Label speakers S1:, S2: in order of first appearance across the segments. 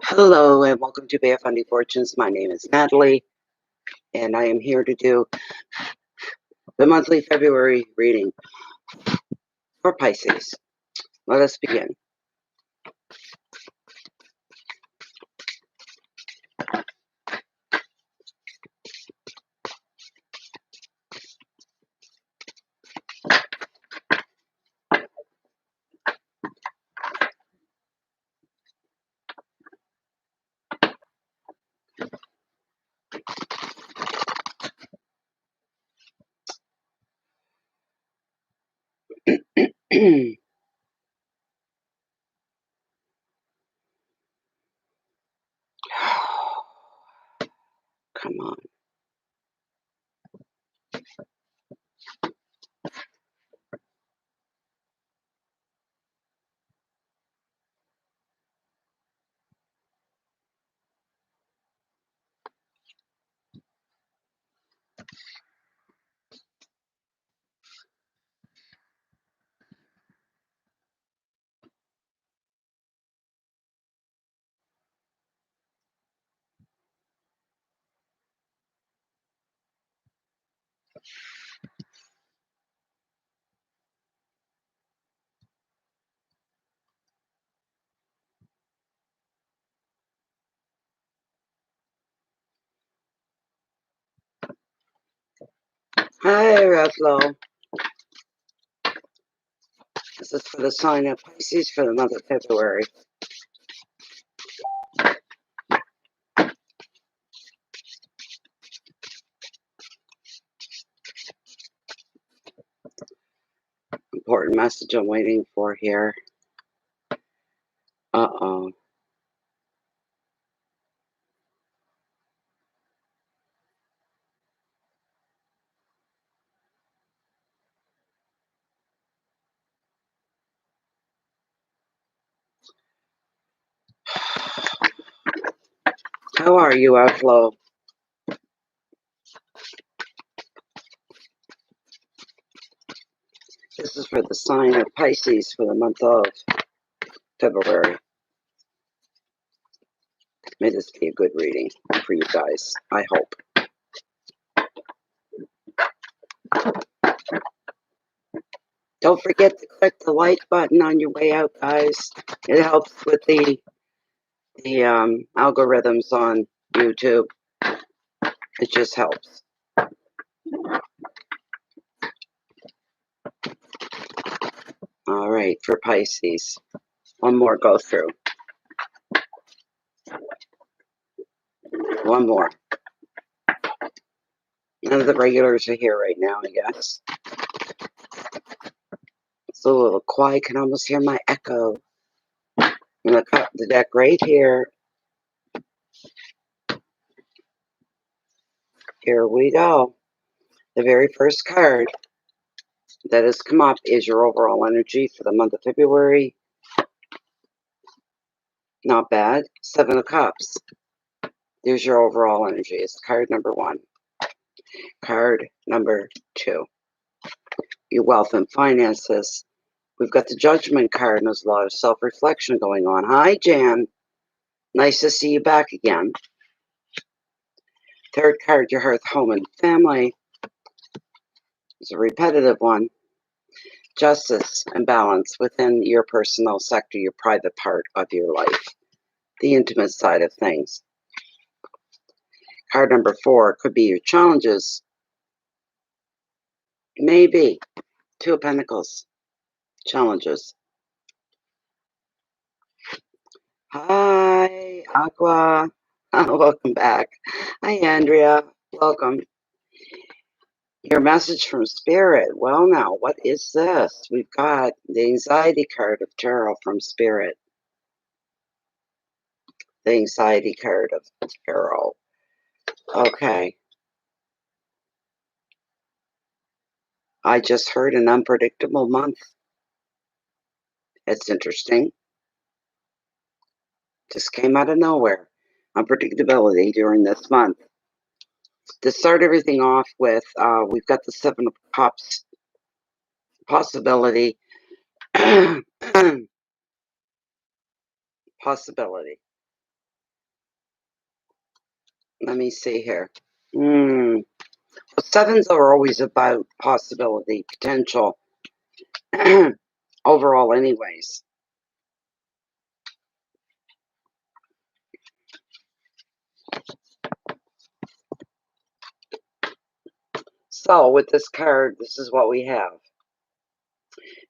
S1: Hello and welcome to Bear Fundy Fortunes. My name is Natalie and I am here to do the monthly February reading for Pisces. Let us begin. Come on. Hi, Ruffalo. This is for the sign of Pisces for the month of February. Important message I'm waiting for here. Uh-oh. How are you, Ruffalo? This is for the sign of Pisces for the month of February. May this be a good reading for you guys. I hope. Don't forget to click the like button on your way out, guys. It helps with the algorithms on YouTube. It just helps. All right, for Pisces. One more go through. One more. None of the regulars are here right now, I guess. It's a little quiet. I can almost hear my echo. I'm going to cut the deck right here. Here we go. The very first card that has come up is your overall energy for the month of February. Not bad. 7 of Cups. There's your overall energy. It's card number 1. Card number 2. Your wealth and finances. We've got the Judgment card, and there's a lot of self-reflection going on. Hi, Jan. Nice to see you back again. Third card, your hearth, home, and family. It's a repetitive one. Justice and balance within your personal sector, your private part of your life. The intimate side of things. Card number 4 could be your challenges. Maybe. 2 of Pentacles. Challenges. Hi, Aqua. Welcome back. Hi, Andrea. Welcome. Your message from Spirit. Well, now, what is this? We've got the anxiety card of tarot from Spirit. The anxiety card of tarot. Okay. I just heard an unpredictable month. It's interesting. Just came out of nowhere. Unpredictability during this month. To start everything off with, we've got the 7 of Cups possibility. Possibility. Let me see here. Sevens are always about possibility, potential, overall anyways. So with this card, this is what we have.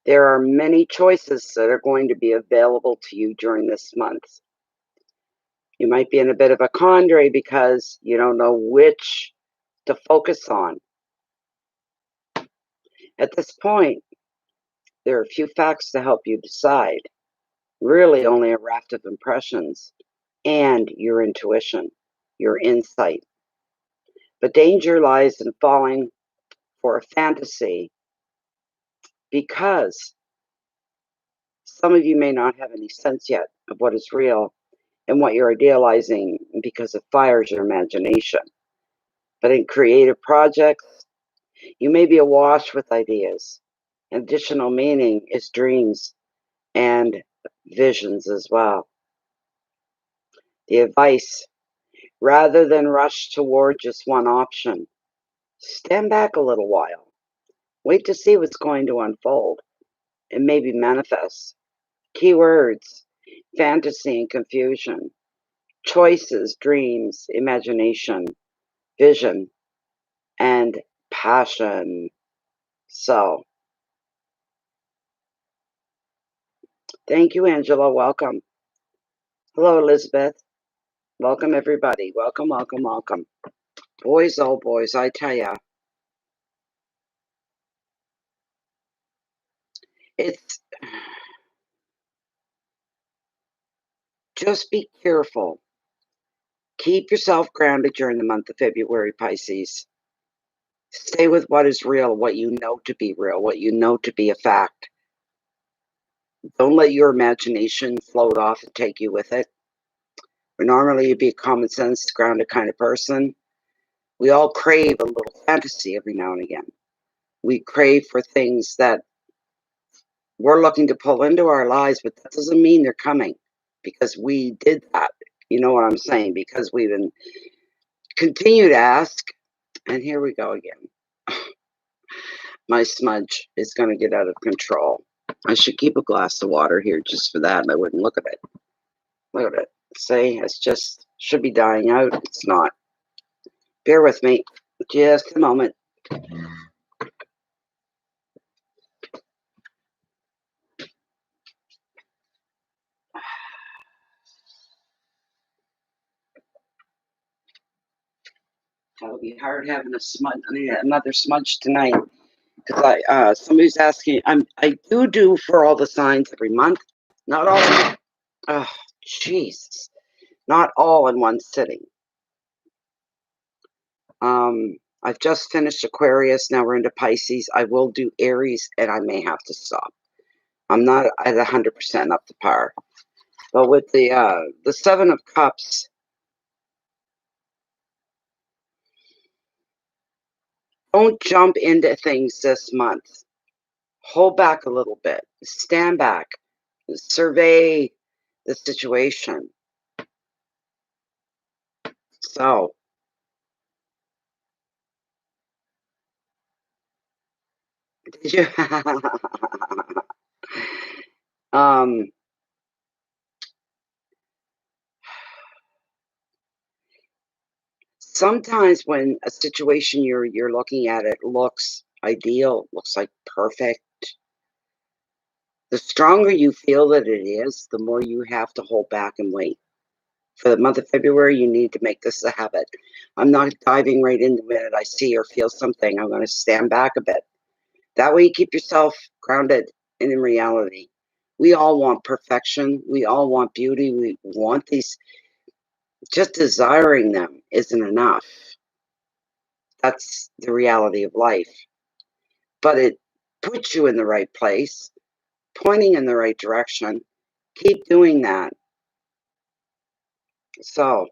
S1: There are many choices that are going to be available to you during this month. You might be in a bit of a quandary because you don't know which to focus on. At this point, there are a few facts to help you decide. Really only a raft of impressions and your intuition, your insight. The danger lies in falling for a fantasy because some of you may not have any sense yet of what is real and what you're idealizing because it fires your imagination. But in creative projects, you may be awash with ideas. Additional meaning is dreams and visions as well. The advice, rather than rush toward just one option, stand back a little while. Wait to see what's going to unfold and maybe manifest. Keywords, fantasy and confusion, choices, dreams, imagination, vision, and passion. So, thank you, Angela. Welcome. Hello, Elizabeth. Welcome, everybody. Welcome, welcome, welcome. Boys, oh boys, I tell ya, it's just be careful. Keep yourself grounded during the month of February, Pisces. Stay with what is real, what you know to be real, what you know to be a fact. Don't let your imagination float off and take you with it. But normally you'd be a common sense, grounded kind of person. We all crave a little fantasy every now and again. We crave for things that we're looking to pull into our lives, but that doesn't mean they're coming because we did that. You know what I'm saying? Because we've been continue to ask, and here we go again. My smudge is going to get out of control. I should keep a glass of water here just for that, and I wouldn't look at it. Look at it. See, it's just should be dying out. It's not. Bear with me just a moment. That'll be hard having a smudge. I need another smudge tonight because somebody's asking. I do for all the signs every month. Not all. Oh, Jesus. Not all in one sitting. I've just finished Aquarius. Now we're into Pisces. I will do Aries, and I may have to stop. I'm not at 100% up to par. But with the Seven of Cups, don't jump into things this month. Hold back a little bit. Stand back. Survey the situation. So, did you? Sometimes when a situation you're looking at it looks ideal, looks like perfect, the stronger you feel that it is, the more you have to hold back and wait. For the month of February, you need to make this a habit. I'm not diving right in the minute I see or feel something. I'm going to stand back a bit. That way you keep yourself grounded and in reality. We all want perfection. We all want beauty. We want these. Just desiring them isn't enough. That's the reality of life. But it puts you in the right place, pointing in the right direction. Keep doing that. So,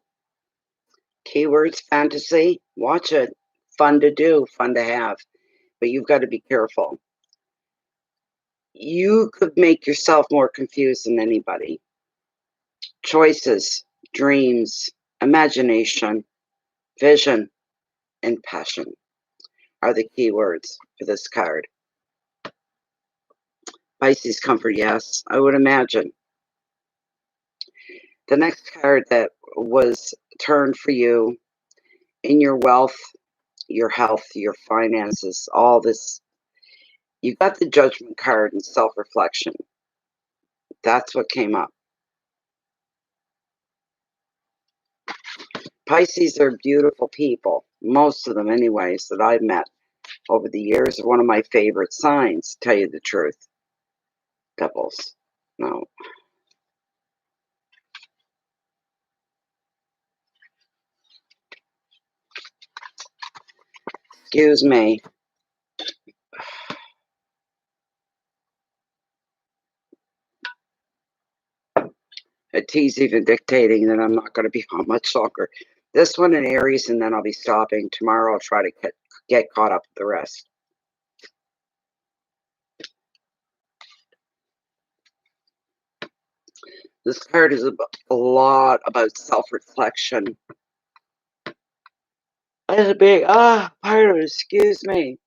S1: keywords, fantasy, watch it. Fun to do, fun to have. But you've got to be careful. You could make yourself more confused than anybody. Choices, dreams, imagination, Vision and passion are the key words for this card. Pisces comfort, yes, I would imagine. The next card that was turned for you in your wealth, your health, your finances, all this, you got the Judgment card and self-reflection. That's what came up. Pisces are beautiful people, most of them anyways, that I've met over the years. One of my favorite signs, to tell you the truth. Devils. No. Excuse me. A tea's even dictating that I'm not going to be on much longer. This one in Aries, and then I'll be stopping. Tomorrow I'll try to get caught up with the rest. This card is a lot about self-reflection. There's a big, pardon, excuse me.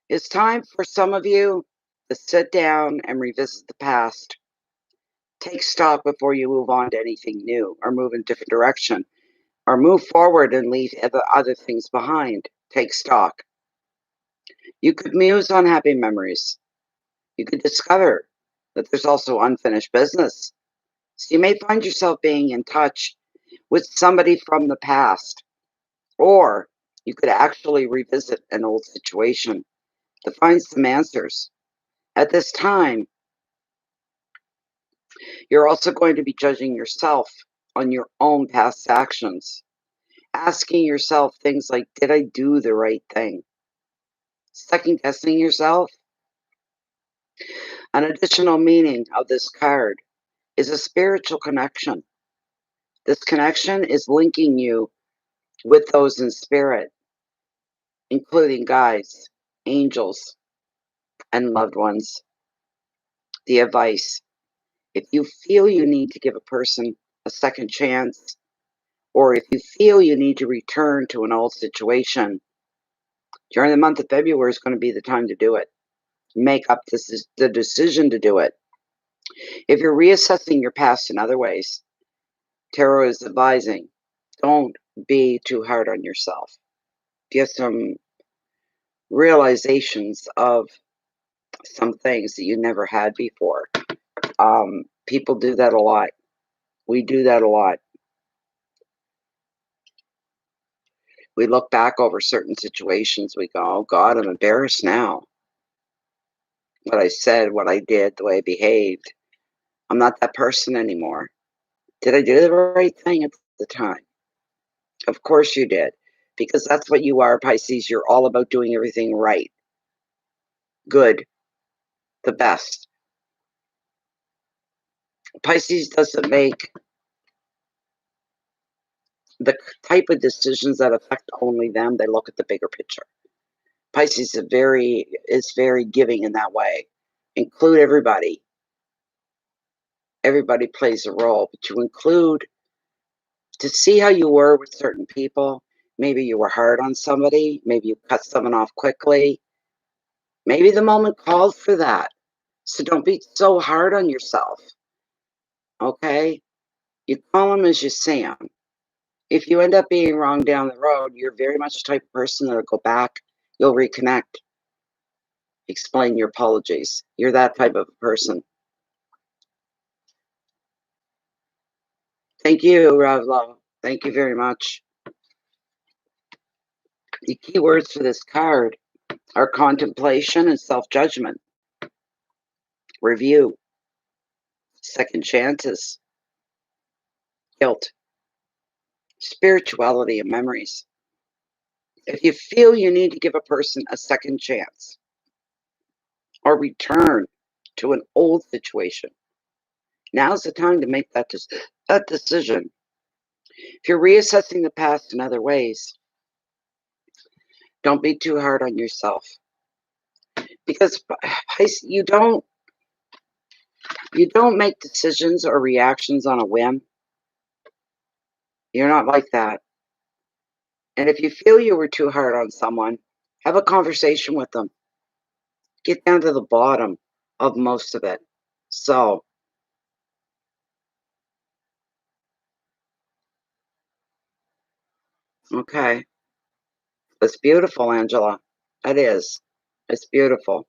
S1: It's time for some of you to sit down and revisit the past. Take stock before you move on to anything new or move in a different direction or move forward and leave other things behind. Take stock. You could muse on happy memories. You could discover that there's also unfinished business. So you may find yourself being in touch with somebody from the past, or you could actually revisit an old situation to find some answers. At this time, you're also going to be judging yourself on your own past actions, asking yourself things like, did I do the right thing? Second guessing yourself. An additional meaning of this card is a spiritual connection. This connection is linking you with those in spirit, including guides, angels, and loved ones. The advice: if you feel you need to give a person a second chance, or if you feel you need to return to an old situation, during the month of February is going to be the time to do it. Make up the decision to do it. If you're reassessing your past in other ways, Tarot is advising, don't be too hard on yourself. Get some realizations of some things that you never had before. People do that a lot. We do that a lot. We look back over certain situations. We go, oh God, I'm embarrassed now. What I said, what I did, the way I behaved. I'm not that person anymore. Did I do the right thing at the time? Of course you did. Because that's what you are, Pisces. You're all about doing everything right. Good. The best. Pisces doesn't make the type of decisions that affect only them. They look at the bigger picture. Pisces is very giving in that way. Include everybody. Everybody plays a role, but you include to see how you were with certain people. Maybe you were hard on somebody. Maybe you cut someone off quickly. Maybe the moment called for that. So don't be so hard on yourself. Okay? You call them as you see them. If you end up being wrong down the road, you're very much the type of person that'll go back. You'll reconnect. Explain your apologies. You're that type of person. Thank you, Ravlo. Thank you very much. The keywords for this card are contemplation and self-judgment, review, second chances, guilt, spirituality, and memories. If you feel you need to give a person a second chance or return to an old situation, now's the time to make that decision. If you're reassessing the past in other ways, don't be too hard on yourself. Because you don't make decisions or reactions on a whim. You're not like that. And if you feel you were too hard on someone, have a conversation with them. Get down to the bottom of most of it. So, okay. It's beautiful, Angela. It is. It's beautiful.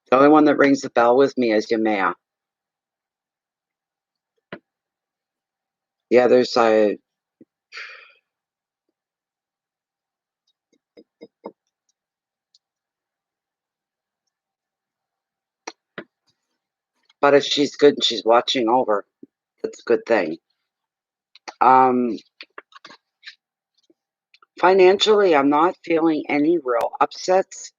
S1: The only one that rings the bell with me is Yamea. The others, but if she's good and she's watching over, that's a good thing. Financially, I'm not feeling any real upsets.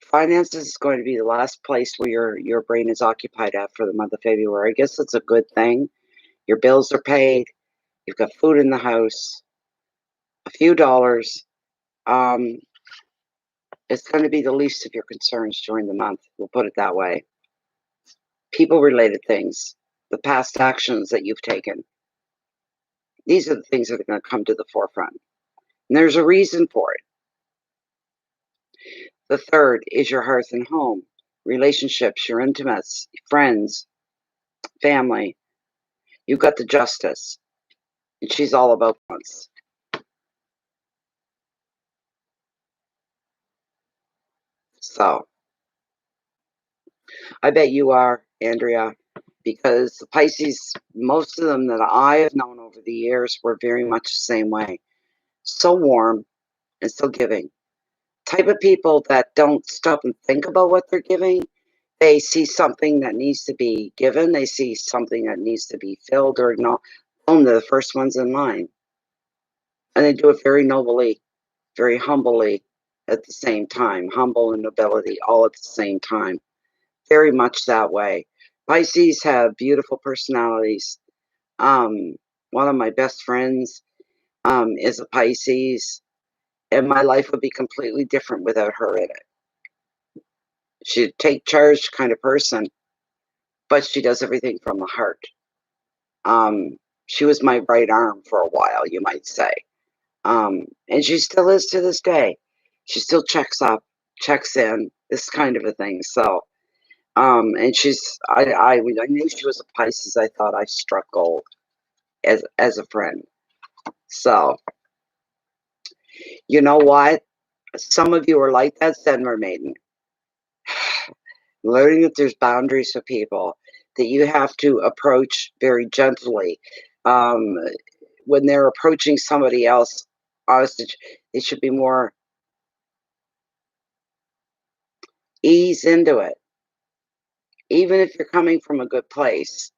S1: Finances is going to be the last place where your brain is occupied at for the month of February. I guess it's a good thing. Your bills are paid. You've got food in the house, a few dollars. Um, it's going to be the least of your concerns during the month. We'll put it that way. People-related things, the past actions that you've taken. These are the things that are going to come to the forefront. And there's a reason for it. The third is your hearth and home, relationships, your intimates, friends, family. You've got the justice. And she's all about balance. So, I bet you are, Andrea, because the Pisces, most of them that I have known over the years were very much the same way. So warm and so giving. Type of people that don't stop and think about what they're giving. They see something that needs to be given. They see something that needs to be filled or acknowledged. Boom, they're the first ones in line. And they do it very nobly, very humbly at the same time. Humble and nobility all at the same time. Very much that way. Pisces have beautiful personalities. One of my best friends is a Pisces, and my life would be completely different without her in it. She'd take charge kind of person, but she does everything from the heart. She was my right arm for a while, you might say. And she still is to this day. She still checks up, checks in, this kind of a thing. So, and when I knew she was a Pisces, I thought I struck gold as a friend. So, you know what? Some of you are like that Zen mermaiden. Learning that there's boundaries for people, that you have to approach very gently. When they're approaching somebody else, honestly, it should be more ease into it. Even if you're coming from a good place,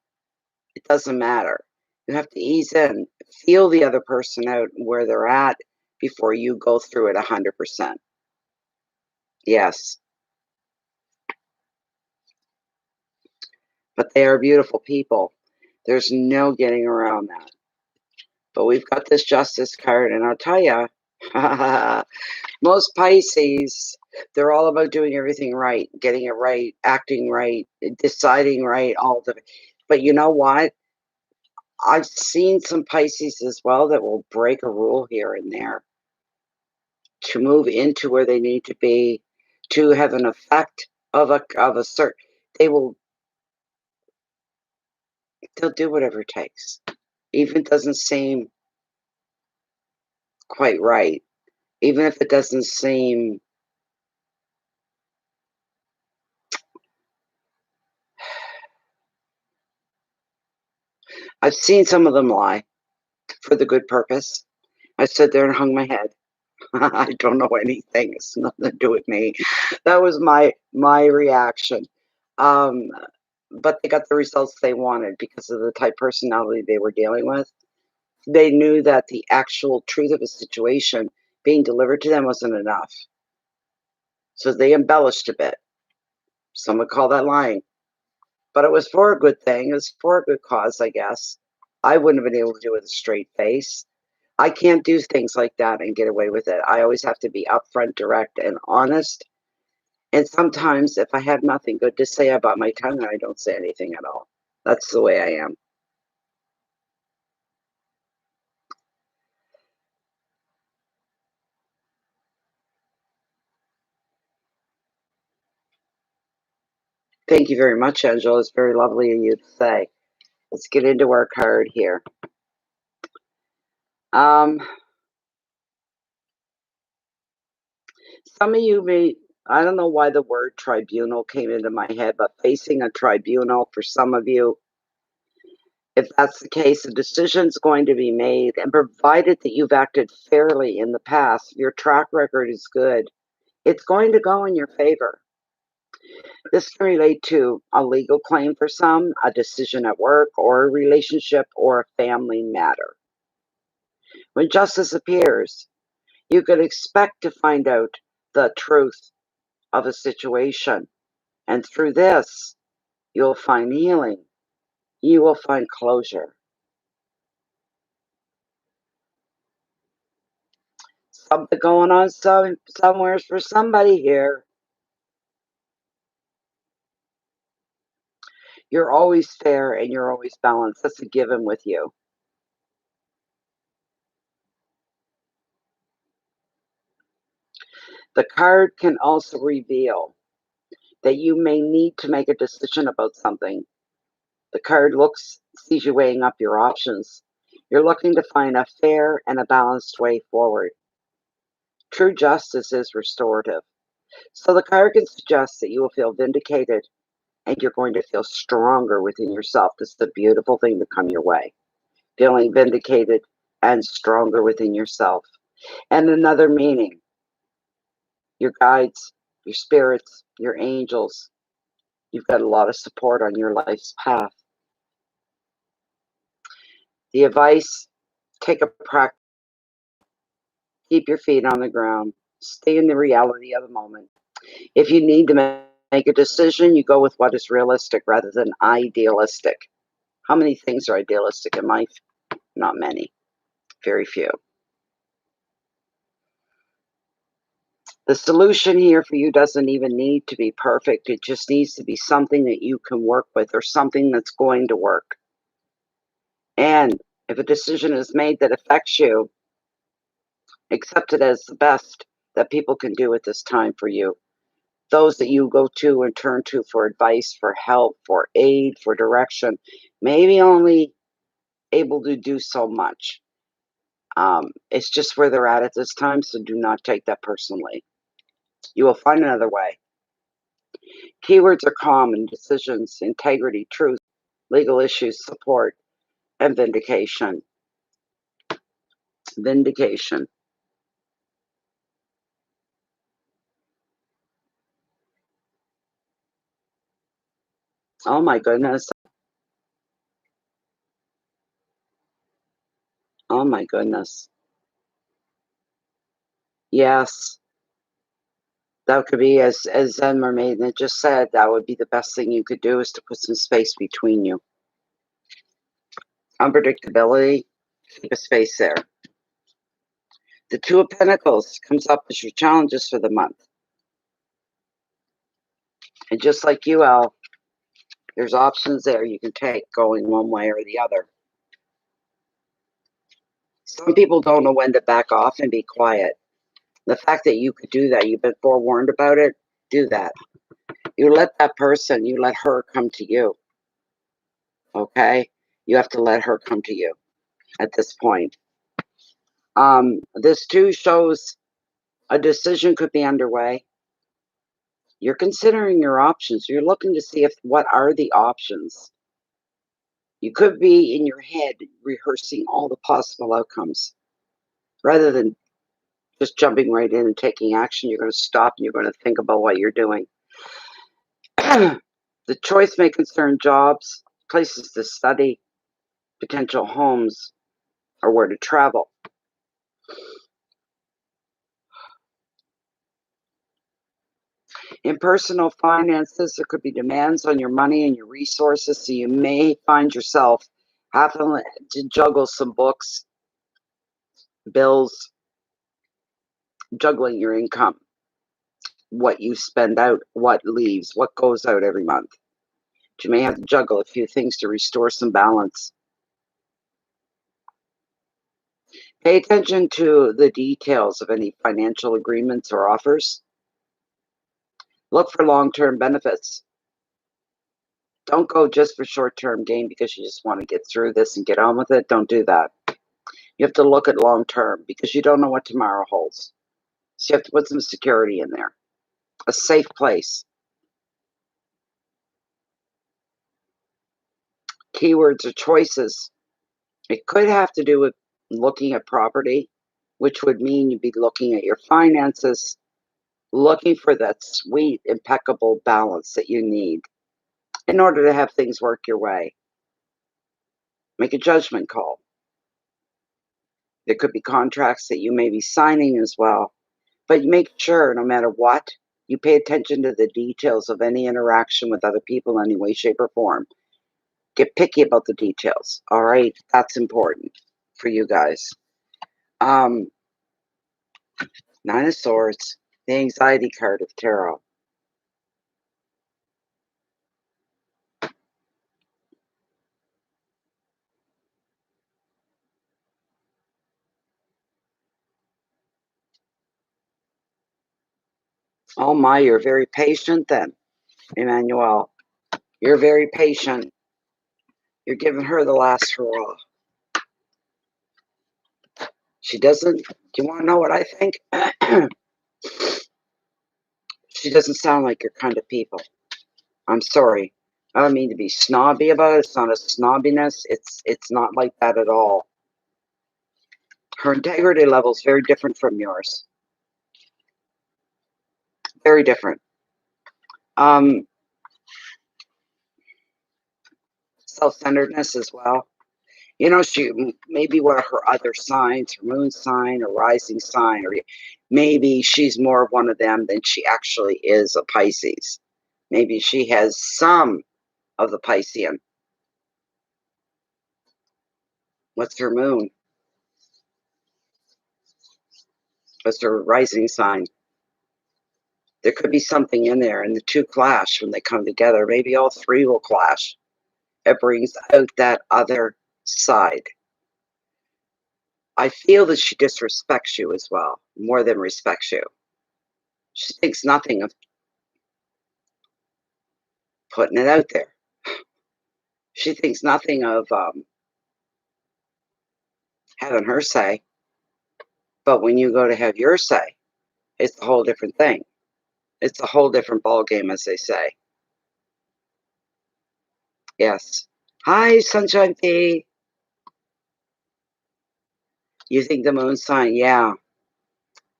S1: it doesn't matter. You have to ease in, feel the other person out where they're at before you go through it 100%. Yes. But they are beautiful people. There's no getting around that. But we've got this justice card, and I'll tell you, most Pisces, they're all about doing everything right, getting it right, acting right, deciding right, but you know what? I've seen some Pisces as well that will break a rule here and there to move into where they need to be, to have an effect of a certain. They'll do whatever it takes, even if it doesn't seem quite right, even if it doesn't seem. I've seen some of them lie for the good purpose. I stood there and hung my head. I don't know anything. It's nothing to do with me. That was my reaction. Um, but they got the results they wanted because of the type personality they were dealing with. They knew that the actual truth of a situation being delivered to them wasn't enough. So they embellished a bit. Some would call that lying. But it was for a good thing. It was for a good cause, I guess. I wouldn't have been able to do it with a straight face. I can't do things like that and get away with it. I always have to be upfront, direct, and honest. And sometimes if I have nothing good to say about my tongue, I don't say anything at all. That's the way I am. Thank you very much, Angela. It's very lovely of you to say. Let's get into our card here. Some of you may, I don't know why the word tribunal came into my head, but facing a tribunal for some of you, if that's the case, a decision's going to be made, and provided that you've acted fairly in the past, your track record is good, it's going to go in your favor. This can relate to a legal claim for some, a decision at work, or a relationship or a family matter. When justice appears, you can expect to find out the truth of a situation. And through this, you'll find healing. You will find closure. Something going on somewhere for somebody here. You're always fair and you're always balanced. That's a given with you. The card can also reveal that you may need to make a decision about something. The card sees you weighing up your options. You're looking to find a fair and a balanced way forward. True justice is restorative. So the card can suggest that you will feel vindicated and you're going to feel stronger within yourself. This is a beautiful thing to come your way. Feeling vindicated and stronger within yourself. And another meaning, your guides, your spirits, your angels. You've got a lot of support on your life's path. The advice, take a practice. Keep your feet on the ground. Stay in the reality of the moment. If you need to make a decision, you go with what is realistic rather than idealistic. How many things are idealistic in life? Not many. Very few. The solution here for you doesn't even need to be perfect. It just needs to be something that you can work with or something that's going to work. And if a decision is made that affects you, accept it as the best that people can do at this time for you. Those that you go to and turn to for advice, for help, for aid, for direction, maybe only able to do so much. It's just where they're at this time, so do not take that personally. You will find another way. Keywords are calm and decisions, integrity, truth, legal issues, support, and vindication. Vindication. Oh my goodness. Oh my goodness. Yes. That could be, as Zen Mermaid just said, that would be the best thing you could do, is to put some space between you. Unpredictability, keep a space there. The Two of Pentacles comes up as your challenges for the month. And just like you, Al, there's options there you can take going one way or the other. Some people don't know when to back off and be quiet. The fact that you could do that, you've been forewarned about it, do that. You let that person, you let her come to you. Okay? You have to let her come to you at this point. This too shows a decision could be underway. You're considering your options. You're looking to see what are the options. You could be in your head rehearsing all the possible outcomes. Rather than just jumping right in and taking action, you're going to stop and you're going to think about what you're doing. The choice may concern jobs, places to study, potential homes, or where to travel. In personal finances, there could be demands on your money and your resources, so you may find yourself having to juggle some books, bills, juggling your income, what you spend out, what leaves, what goes out every month. But you may have to juggle a few things to restore some balance. Pay attention to the details of any financial agreements or offers. Look for long-term benefits. Don't go just for short-term gain because you just want to get through this and get on with it. Don't do that. You have to look at long-term because you don't know what tomorrow holds. So you have to put some security in there. A safe place. Keywords or choices. It could have to do with looking at property, which would mean you'd be looking at your finances, looking for that sweet, impeccable balance that you need in order to have things work your way. Make a judgment call. There could be contracts that you may be signing as well, but make sure no matter what, you pay attention to the details of any interaction with other people in any way, shape, or form. Get picky about the details, all right? That's important for you guys. Nine of Swords, the anxiety card of tarot. Oh my, you're very patient then, Emmanuel. You're very patient. You're giving her the last hurrah. She doesn't, do you want to know what I think? She doesn't sound like your kind of people. I'm sorry. I don't mean to be snobby about it. It's not a snobbiness. It's not like that at all. Her integrity level is very different from yours. Very different. Self-centeredness as well. You know, she maybe what are her other signs, her moon sign, or rising sign, or maybe she's more of one of them than she actually is a Pisces. Maybe she has some of the Piscean. What's her moon? What's her rising sign? There could be something in there, and the two clash when they come together. Maybe all three will clash. It brings out that other side. I feel that she disrespects you as well, more than respects you. She thinks nothing of putting it out there. She thinks nothing of having her say. But when you go to have your say, it's a whole different thing. It's a whole different ball game, as they say. Yes. Hi, Sunshine P. You think the moon sign? Yeah.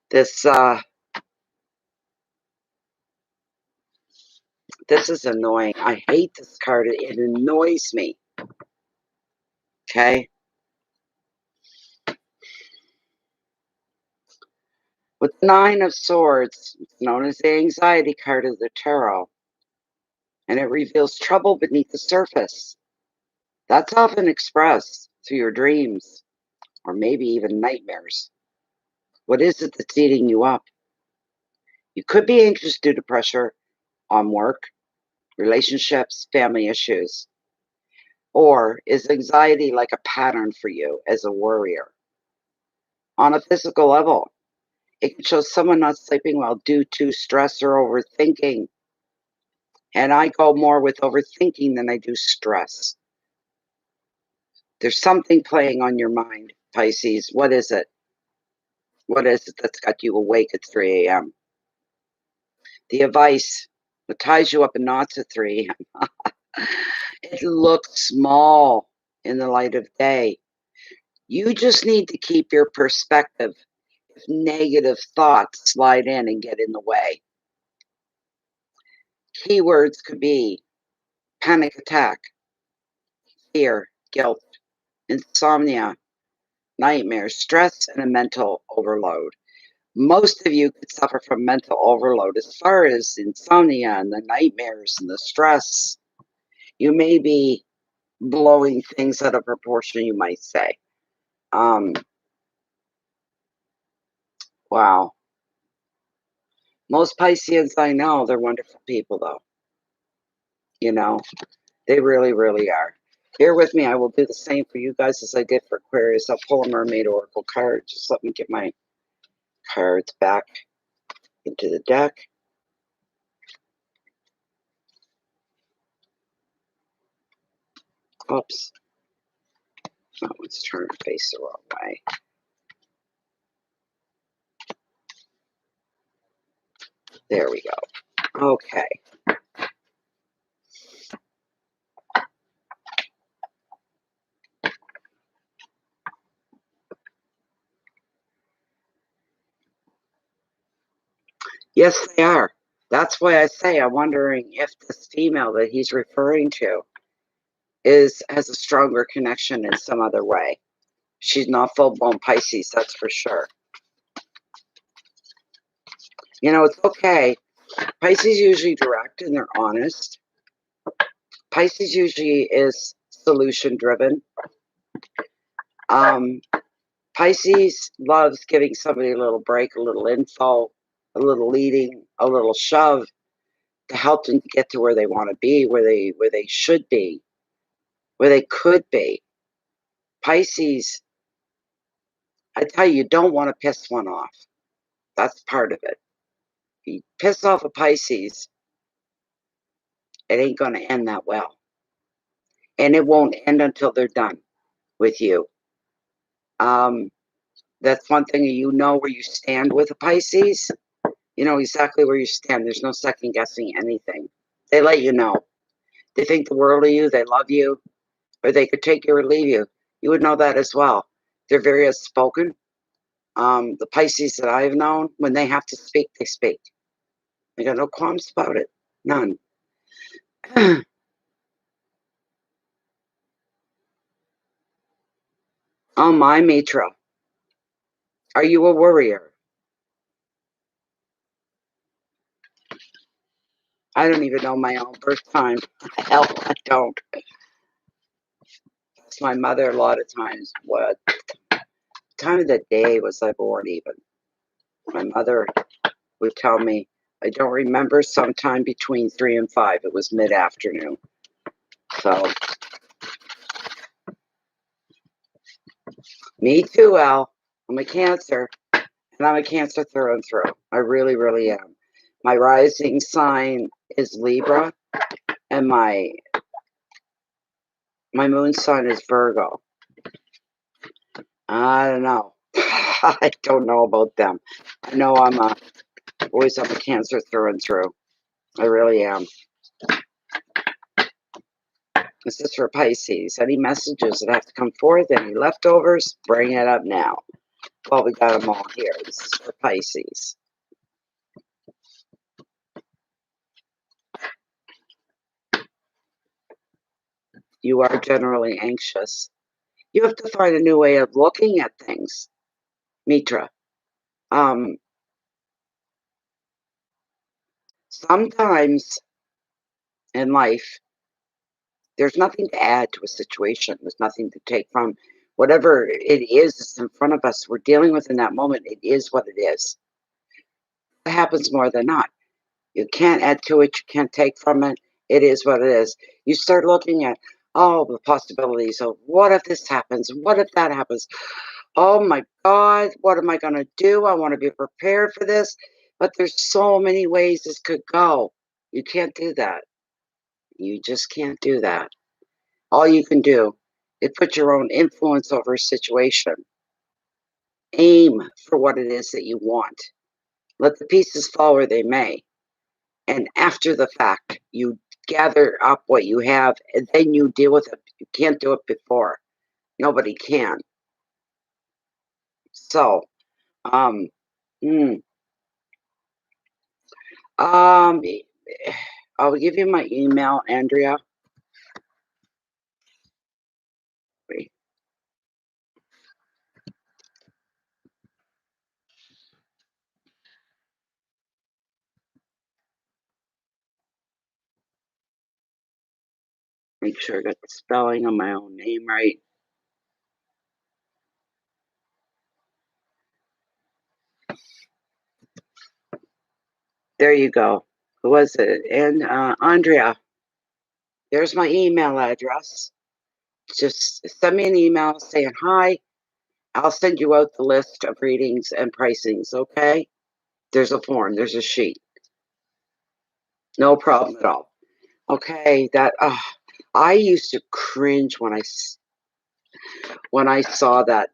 S1: This this is annoying. I hate this card. It annoys me. Okay. With the Nine of Swords, it's known as the anxiety card of the tarot, and it reveals trouble beneath the surface. That's often expressed through your dreams or maybe even nightmares. What is it that's eating you up? You could be anxious due to pressure on work, relationships, family issues. Or is anxiety like a pattern for you as a warrior? On a physical level, it can show someone not sleeping well due to stress or overthinking. And I go more with overthinking than I do stress. There's something playing on your mind, Pisces. What is it? What is it that's got you awake at 3 a.m.? The advice that ties you up in knots at 3 a.m. It looks small in the light of day. You just need to keep your perspective if negative thoughts slide in and get in the way. Keywords could be panic attack, fear, guilt, insomnia, nightmares, stress, and a mental overload. Most of you could suffer from mental overload as far as insomnia and the nightmares and the stress. You may be blowing things out of proportion, you might say. Wow. Most Pisceans I know, they're wonderful people, though. You know, they really, really are. Here with me, I will do the same for you guys as I did for Aquarius. I'll pull a Mermaid Oracle card. Just let me get my cards back into the deck. Oops. Oh, let's turn her face the wrong way. There we go. Okay. Yes, they are. That's why I say I'm wondering if this female that he's referring to has a stronger connection in some other way. She's not full-blown Pisces, that's for sure. You know, it's okay. Pisces usually direct and they're honest. Pisces usually is solution-driven. Pisces loves giving somebody a little break, a little info, a little leading, a little shove to help them get to where they want to be, where they should be, where they could be. Pisces, I tell you don't want to piss one off. That's part of it. You piss off a Pisces, it ain't going to end that well. And it won't end until they're done with you. That's one thing, you know where you stand with a Pisces. You know exactly where you stand. There's no second guessing anything. They let you know. They think the world of you. They love you. Or they could take you or leave you. You would know that as well. They're very outspoken. The Pisces that I've known, when they have to speak, they speak. They got no qualms about it. None. Oh my, Mitra. Are you a worrier? I don't even know my own birth time. Hell, I don't. Ask my mother a lot of times. What time of the day was I born even? My mother would tell me, I don't remember, sometime between 3 and 5. It was mid-afternoon. So, me too, Al. I'm a Cancer. And I'm a Cancer through and through. I really, really am. My rising sign is Libra. And my moon sign is Virgo. I don't know. I don't know about them. I know I'm a Cancer through and through. I really am. This is for Pisces. Any messages that have to come forth, any leftovers, bring it up now. Well, we got them all here. This is for Pisces. You are generally anxious. You have to find a new way of looking at things, Mitra. Sometimes in life, there's nothing to add to a situation. There's nothing to take from. Whatever it is that's in front of us, we're dealing with in that moment, it is what it is. It happens more than not. You can't add to it. You can't take from it. It is what it is. You start looking at, oh, the possibilities of what if this happens? What if that happens? Oh my God, what am I going to do? I want to be prepared for this. But there's so many ways this could go. You can't do that. You just can't do that. All you can do is put your own influence over a situation. Aim for what it is that you want. Let the pieces fall where they may. And after the fact, you gather up what you have and then you deal with it. You can't do it before. Nobody can. So, um, mm, um, I'll give you my email, Andrea. Wait. Make sure I got the spelling of my own name right. There you go. Who was it? And Andrea, there's my email address. Just send me an email saying hi. I'll send you out the list of readings and pricings, okay? There's a form, there's a sheet. No problem at all. Okay, I used to cringe when I saw that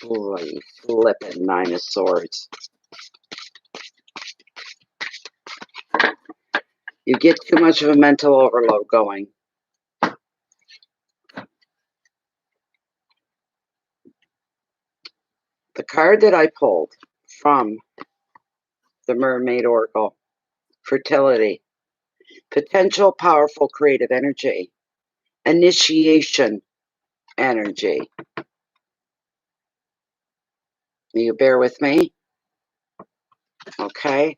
S1: bloody flippin' Nine of Swords. You get too much of a mental overload going. The card that I pulled from the Mermaid Oracle, fertility, potential, powerful, creative energy, initiation energy. You bear with me? Okay.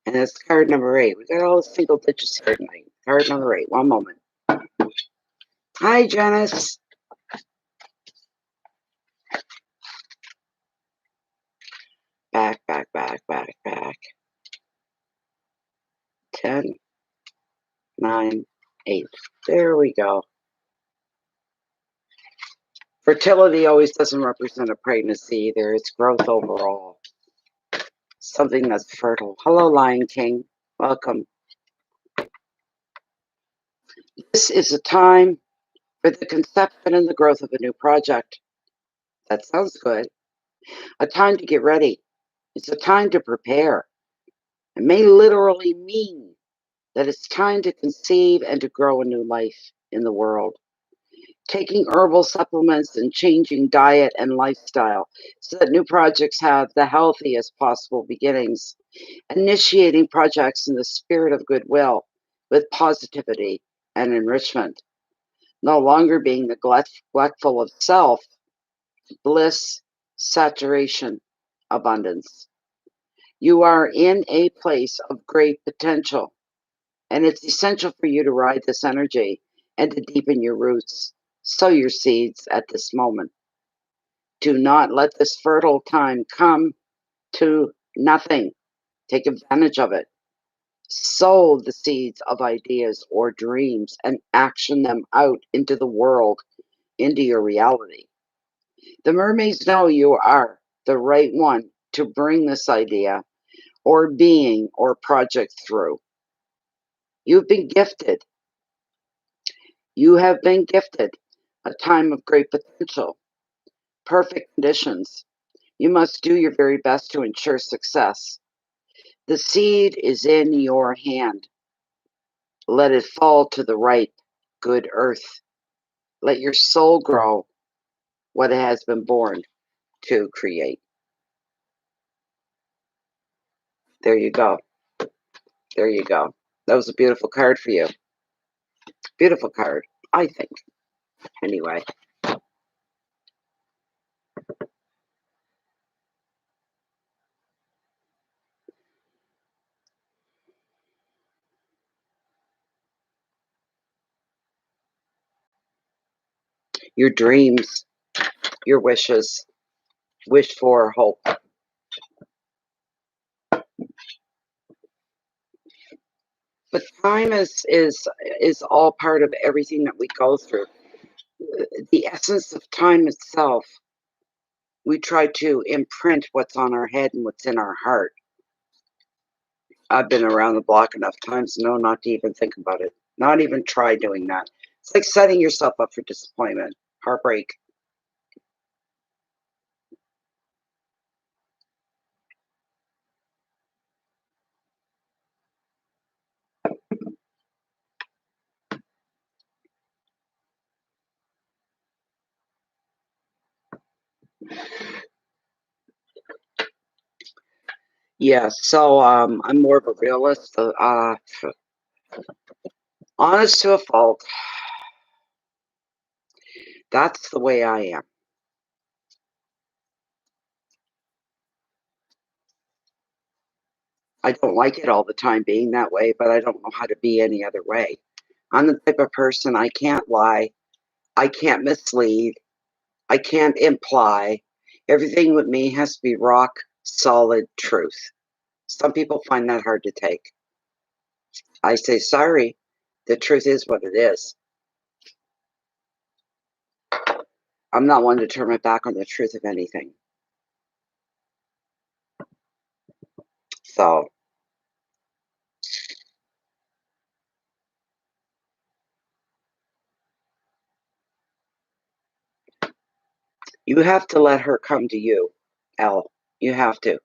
S1: And it's card number 8. We got all the single digits here tonight. Card number 8. One moment. Hi, Janice. Back. 10, 9, 8. There we go. Fertility always doesn't represent a pregnancy either. It's growth overall. Something that's fertile. Hello, Lion King. Welcome. This is a time for the conception and the growth of a new project. That sounds good. A time to get ready. It's a time to prepare. It may literally mean that it's time to conceive and to grow a new life in the world. Taking herbal supplements and changing diet and lifestyle so that new projects have the healthiest possible beginnings. Initiating projects in the spirit of goodwill with positivity and enrichment. No longer being neglectful of self, bliss, saturation, abundance. You are in a place of great potential, and it's essential for you to ride this energy and to deepen your roots. Sow your seeds at this moment. Do not let this fertile time come to nothing. Take advantage of it. Sow the seeds of ideas or dreams and action them out into the world, into your reality. The mermaids know you are the right one to bring this idea or being or project through. You've been gifted. You have been gifted a time of great potential, perfect conditions. You must do your very best to ensure success. The seed is in your hand. Let it fall to the ripe, good earth. Let your soul grow what it has been born to create. There you go. There you go. That was a beautiful card for you. Beautiful card, I think. Anyway. Your dreams, your wishes, wish for, hope. But time is all part of everything that we go through. The essence of time itself, we try to imprint what's on our head and what's in our heart. I've been around the block enough times to know not to even think about it. Not even try doing that. It's like setting yourself up for disappointment, heartbreak. Yeah, so I'm more of a realist. Honest to a fault. That's the way I am. I don't like it all the time being that way, but I don't know how to be any other way. I'm the type of person, I can't lie. I can't mislead. I can't imply. Everything with me has to be rock solid truth. Some people find that hard to take. I say, sorry, the truth is what it is. I'm not one to turn my back on the truth of anything. So, You have to let her come to you, Elle. You have to.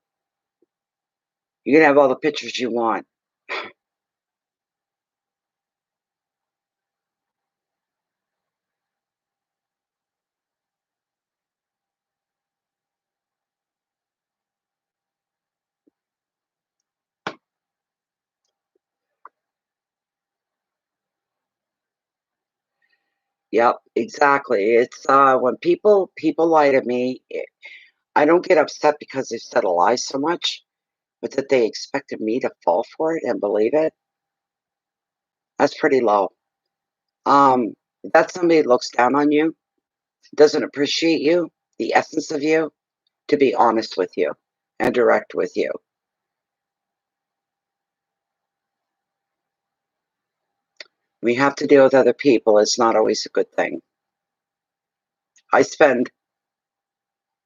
S1: You can have all the pictures you want. Yep, exactly. It's when people lie to me, I don't get upset because they said a lie so much, but that they expected me to fall for it and believe it. That's pretty low. Um, that's somebody that looks down on you, doesn't appreciate you, the essence of you, to be honest with you and direct with you. We have to deal with other people. It's not always a good thing. I spend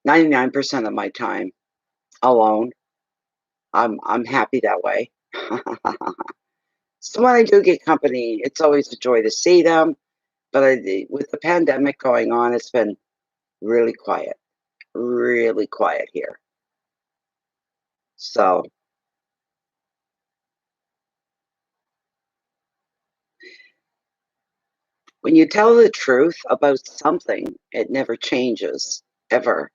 S1: 99% of my time alone. I'm happy that way. So when I do get company, it's always a joy to see them. But with the pandemic going on, it's been really quiet here. So when you tell the truth about something, it never changes, ever.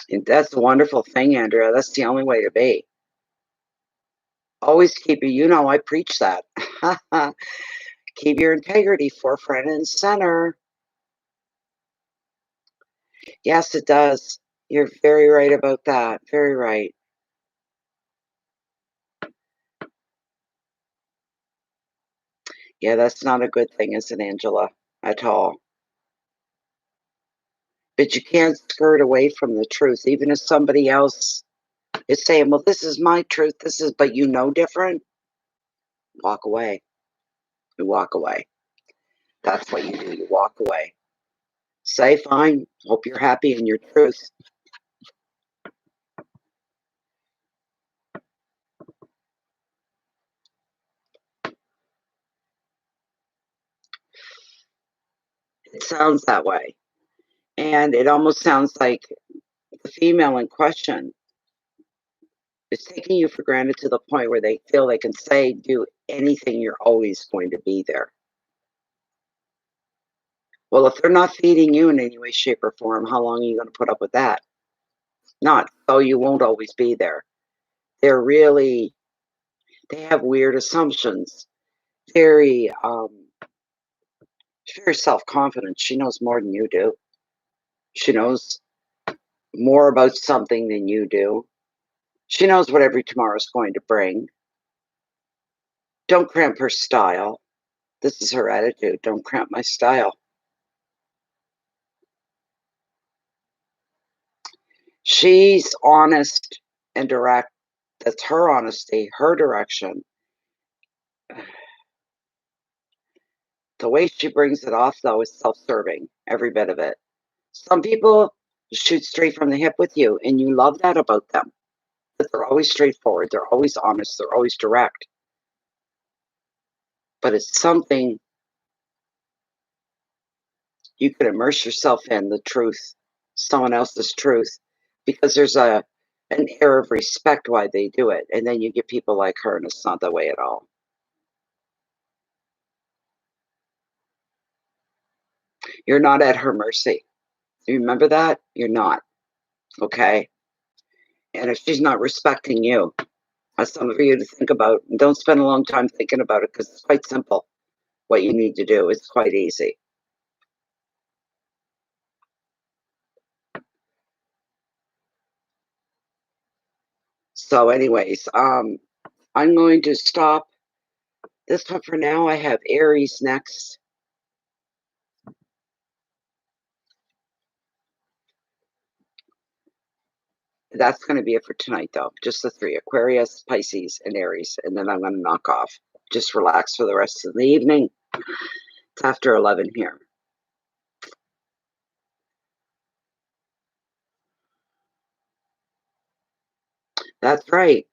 S1: And that's a wonderful thing, Andrea. That's the only way to be. Always keep I preach that. Keep your integrity forefront and center. Yes, it does. You're very right about that. Very right. Yeah, that's not a good thing, is it, Angela? At all. But you can't skirt away from the truth, even if somebody else is saying, well, this is my truth, but you know different. Walk away. You walk away. That's what you do. You walk away. Say, fine. Hope you're happy in your truth. It sounds that way. And it almost sounds like the female in question is taking you for granted to the point where they feel they can say, do anything, you're always going to be there. Well, if they're not feeding you in any way, shape, or form, how long are you going to put up with that? Not. So you won't always be there. They're really, they have weird assumptions. Very, very self-confident. She knows more than you do. She knows more about something than you do. She knows what every tomorrow is going to bring. Don't cramp her style. This is her attitude. Don't cramp my style. She's honest and direct. That's her honesty, her direction. The way she brings it off, though, is self-serving, every bit of it. Some people shoot straight from the hip with you, and you love that about them. But they're always straightforward, they're always honest, they're always direct. But it's something you could immerse yourself in, the truth, someone else's truth, because there's an air of respect why they do it. And then you get people like her, and it's not that way at all. You're not at her mercy. You remember that? You're not. Okay? And if she's not respecting you, that's something for you to think about. And don't spend a long time thinking about it because it's quite simple. What you need to do is quite easy. So, anyways, I'm going to stop this one for now. I have Aries next. That's going to be it for tonight, though. Just the three: Aquarius, Pisces, and Aries. And then I'm going to knock off. Just relax for the rest of the evening. It's after 11 here. That's right.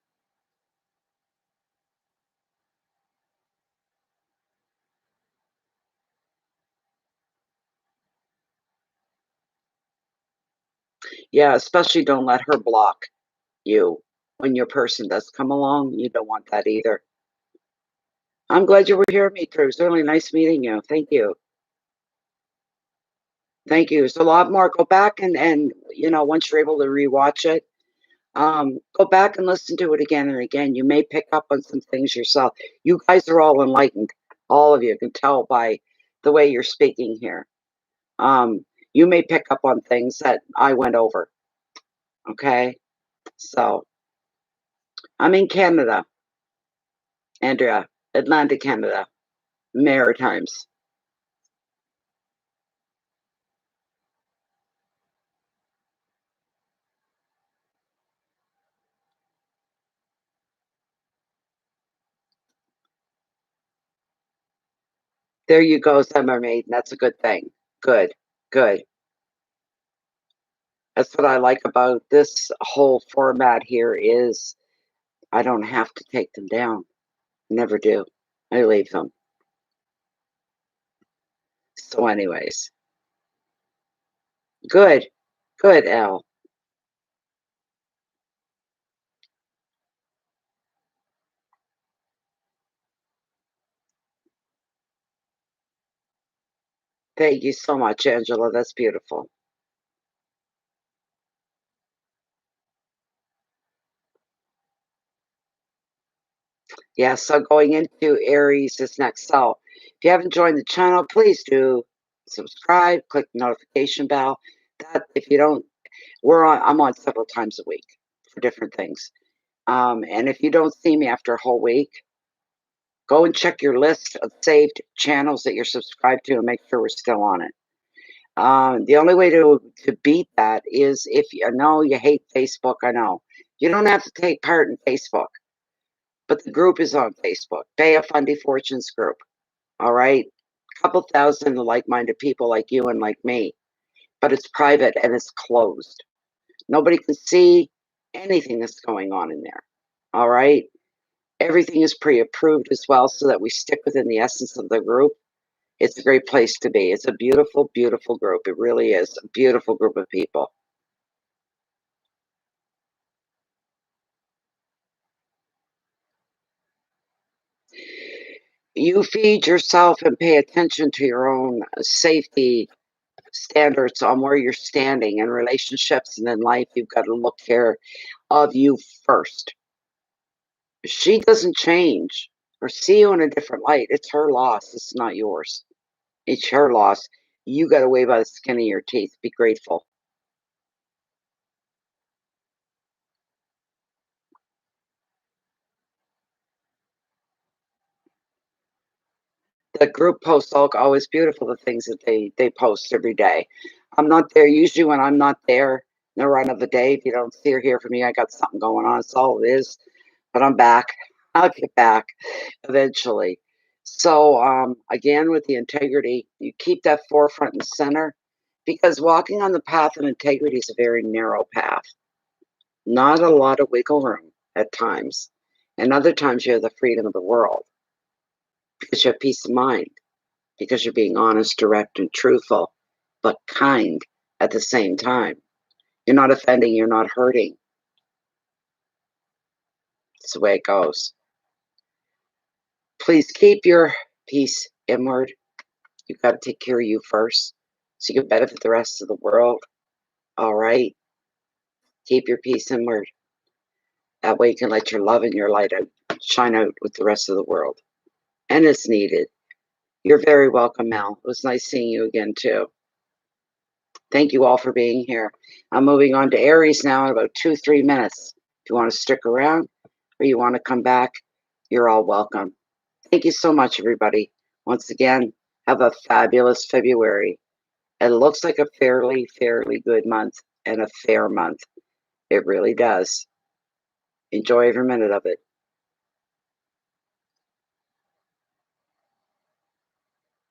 S1: Yeah, especially don't let her block you. When your person does come along, you don't want that either. I'm glad you were here, Mitra. It was really nice meeting you. Thank you. Thank you. It's a lot more. Go back and once you're able to rewatch it, go back and listen to it again and again. You may pick up on some things yourself. You guys are all enlightened. All of you can tell by the way you're speaking here. You may pick up on things that I went over. Okay? So, I'm in Canada, Andrea, Atlanta, Canada, Maritimes. There you go, Summer Maiden. That's a good thing. Good, good. That's what I like about this whole format here is I don't have to take them down. Never do. I leave them. So anyways, good. Good, Elle. Thank you so much, Angela. That's beautiful. Yeah, so going into Aries is next. So if you haven't joined the channel, please do subscribe, click the notification bell. That if you don't, I'm on several times a week for different things. And if you don't see me after a whole week, go and check your list of saved channels that you're subscribed to and make sure we're still on it. The only way to beat that is if you know you hate Facebook. I know you don't have to take part in Facebook, but the group is on Facebook. Bea Fundy Fortunes group. All right, a couple thousand like-minded people like you and like me, but it's private and it's closed. Nobody can see anything that's going on in there. All right, everything is pre-approved as well, so that we stick within the essence of the group. It's a great place to be. It's a beautiful, beautiful group. It really is a beautiful group of people. You feed yourself and pay attention to your own safety standards on where you're standing in relationships and in life. You've got to look care of you first. She doesn't change or see you in a different light. It's her loss. It's not yours. It's her loss. You got away by the skin of your teeth. Be grateful. The group posts all always beautiful, the things that they post every day. I'm not there. Usually when I'm not there, no run of the day, if you don't see or hear from me, I got something going on. That's all it is. But I'm back. I'll get back eventually. So again, with the integrity, you keep that forefront and center, because walking on the path of integrity is a very narrow path. Not a lot of wiggle room at times. And other times you have the freedom of the world because you have peace of mind, because you're being honest, direct, and truthful, but kind at the same time. You're not offending, you're not hurting. It's the way it goes. Please keep your peace inward. You've got to take care of you first so you can benefit the rest of the world. All right? Keep your peace inward. That way you can let your love and your light out, shine out with the rest of the world. And it's needed. You're very welcome, Mel. It was nice seeing you again, too. Thank you all for being here. I'm moving on to Aries now in about 2-3 minutes. If you want to stick around or you want to come back, you're all welcome. Thank you so much, everybody. Once again, have a fabulous February. It looks like a fairly good month and a fair month. It really does. Enjoy every minute of it.